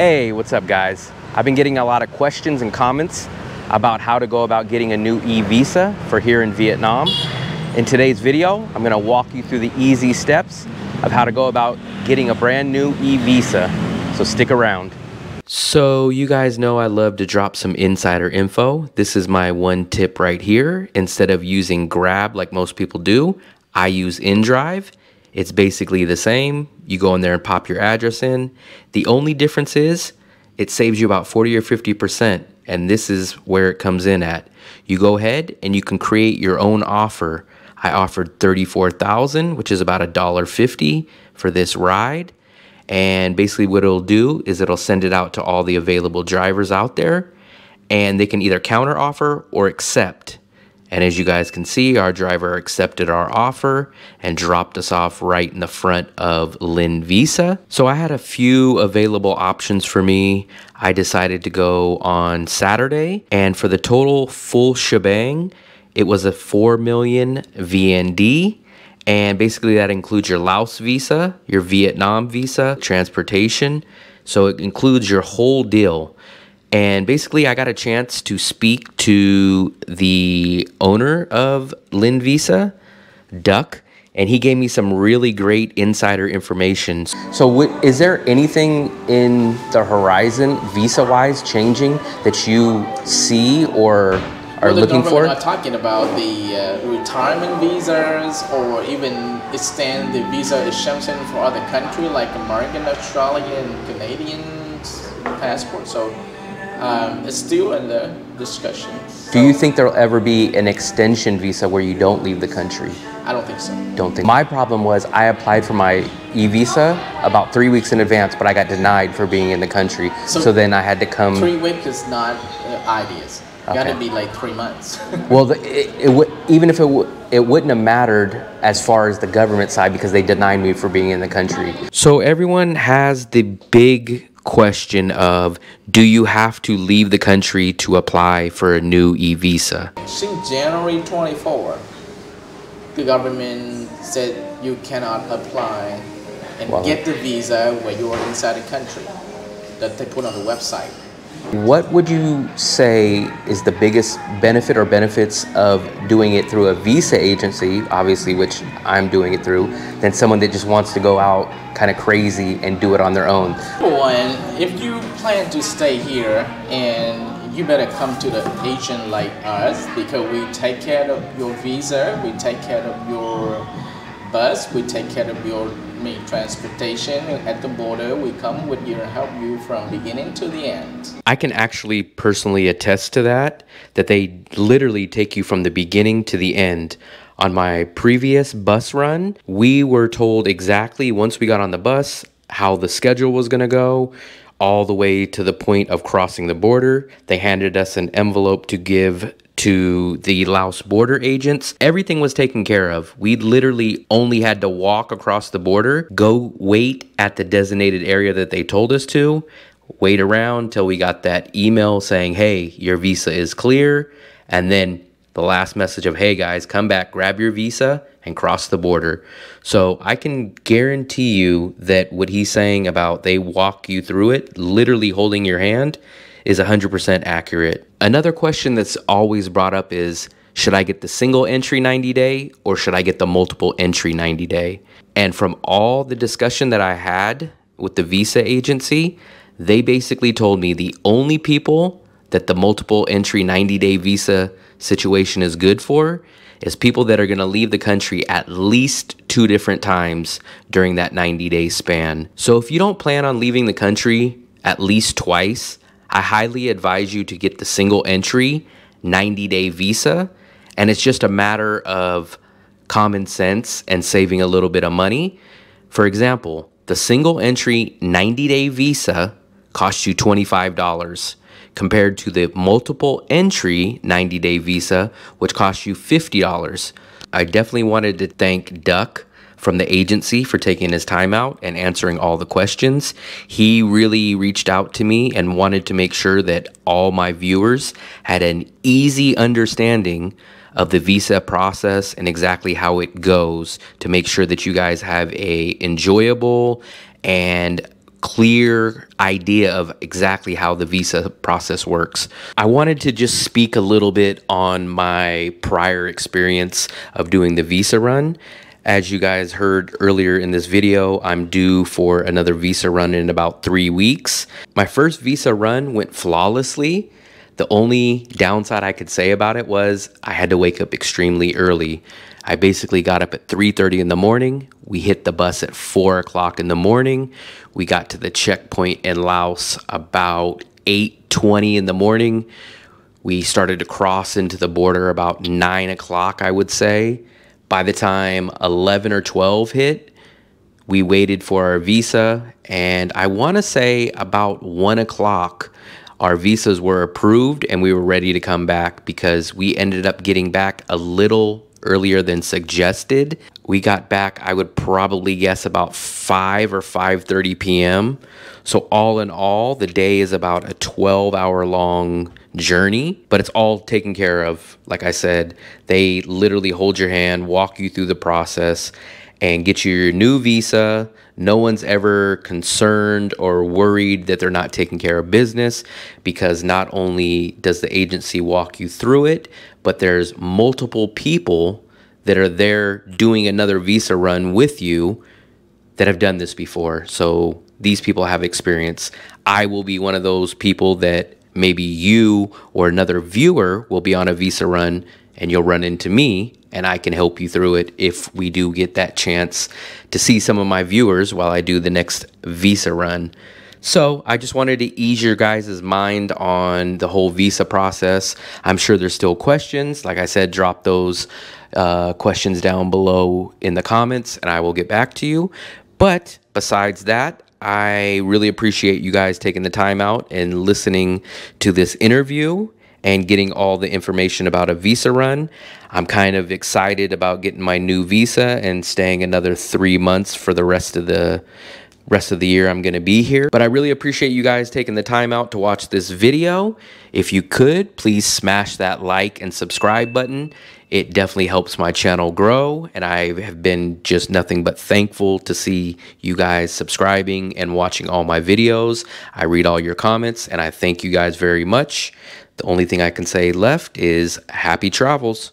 Hey, what's up guys? I've been getting a lot of questions and comments about how to go about getting a new e-visa for here in Vietnam. In today's video, I'm gonna walk you through the easy steps of how to go about getting a brand new e-visa. So stick around. So you guys know I love to drop some insider info. This is my one tip right here. Instead of using Grab like most people do, I use InDrive. It's basically the same. You go in there and pop your address in. The only difference is it saves you about 40 or 50%. And this is where it comes in at. You go ahead and you can create your own offer. I offered $34,000, which is about $1.50 for this ride. And basically what it'll do is it'll send it out to all the available drivers out there, and they can either counter offer or accept. And as you guys can see, our driver accepted our offer and dropped us off right in the front of Linh Visa. So I had a few available options for me. I decided to go on Saturday, and for the total full shebang, it was a 4 million VND. And basically that includes your Laos visa, your Vietnam visa, transportation. So it includes your whole deal. And basically I got a chance to speak to the owner of Linh Visa, Duck, and he gave me some really great insider information. So is there anything in the horizon visa-wise changing that you see or are looking for? We're not talking about the retirement visas or even extend the visa exemption for other countries like American, Australian, Canadian passport. So it's still in the discussion. Do you think there'll ever be an extension visa where you don't leave the country? I don't think so. Don't think. My problem was I applied for my e-visa about 3 weeks in advance, but I got denied for being in the country. So then I had to come. 3 weeks is not ideas. Gotta be like 3 months. Well, even if it wouldn't have mattered as far as the government side because they denied me for being in the country. So everyone has the big question of, do you have to leave the country to apply for a new e-visa? Since January 24, the government said you cannot apply and get the visa when you are inside the country that they put on the website. What would you say is the biggest benefit or benefits of doing it through a visa agency, obviously, which I'm doing it through, than someone that just wants to go out kind of crazy and do it on their own? One, if you plan to stay here, and you better come to the agent like us, because we take care of your visa, we take care of your bus, we take care of your transportation at the border. We come with you and help you from beginning to the end. I can actually personally attest to that they literally take you from the beginning to the end. On my previous bus run, we were told exactly once we got on the bus how the schedule was going to go, all the way to the point of crossing the border. They handed us an envelope to give to the Laos border agents. Everything was taken care of. We literally only had to walk across the border, go wait at the designated area that they told us to, wait around till we got that email saying, hey, your visa is clear, and then the last message of, hey guys, come back, grab your visa, and cross the border. So I can guarantee you that what he's saying about they walk you through it, literally holding your hand, is 100% accurate. Another question that's always brought up is, should I get the single entry 90 day or should I get the multiple entry 90 day? And from all the discussion that I had with the visa agency, they basically told me the only people that the multiple entry 90 day visa situation is good for is people that are gonna leave the country at least 2 different times during that 90-day span. So if you don't plan on leaving the country at least twice, I highly advise you to get the single entry 90-day visa, and it's just a matter of common sense and saving a little bit of money. For example, the single entry 90-day visa costs you $25 compared to the multiple entry 90-day visa, which costs you $50. I definitely wanted to thank Duck from the agency for taking his time out and answering all the questions. He really reached out to me and wanted to make sure that all my viewers had an easy understanding of the visa process and exactly how it goes to make sure that you guys have a enjoyable and clear idea of exactly how the visa process works. I wanted to just speak a little bit on my prior experience of doing the visa run. As you guys heard earlier in this video, I'm due for another visa run in about 3 weeks. My first visa run went flawlessly. The only downside I could say about it was I had to wake up extremely early. I basically got up at 3:30 in the morning. We hit the bus at 4 o'clock in the morning. We got to the checkpoint in Laos about 8:20 in the morning. We started to cross into the border about 9 o'clock, I would say. By the time 11 or 12 hit, we waited for our visa, and I want to say about 1 o'clock, our visas were approved and we were ready to come back because we ended up getting back a little earlier than suggested. We got back, I would probably guess, about 5 or 5:30 p.m. So all in all, the day is about a 12-hour long journey, but it's all taken care of. Like I said, they literally hold your hand, walk you through the process, and get you your new visa. No one's ever concerned or worried that they're not taking care of business, because not only does the agency walk you through it, but there's multiple people that are there doing another visa run with you that have done this before. So these people have experience. I will be one of those people that maybe you or another viewer will be on a visa run and you'll run into me and I can help you through it if we do get that chance to see some of my viewers while I do the next visa run. So I just wanted to ease your guys' mind on the whole visa process. I'm sure there's still questions. Like I said, drop those questions down below in the comments and I will get back to you. But besides that, I really appreciate you guys taking the time out and listening to this interview and getting all the information about a visa run. I'm kind of excited about getting my new visa and staying another 3 months for the rest of the year I'm going to be here. But I really appreciate you guys taking the time out to watch this video. If you could, please smash that like and subscribe button. It definitely helps my channel grow, and I have been just nothing but thankful to see you guys subscribing and watching all my videos. I read all your comments, and I thank you guys very much. The only thing I can say left is happy travels.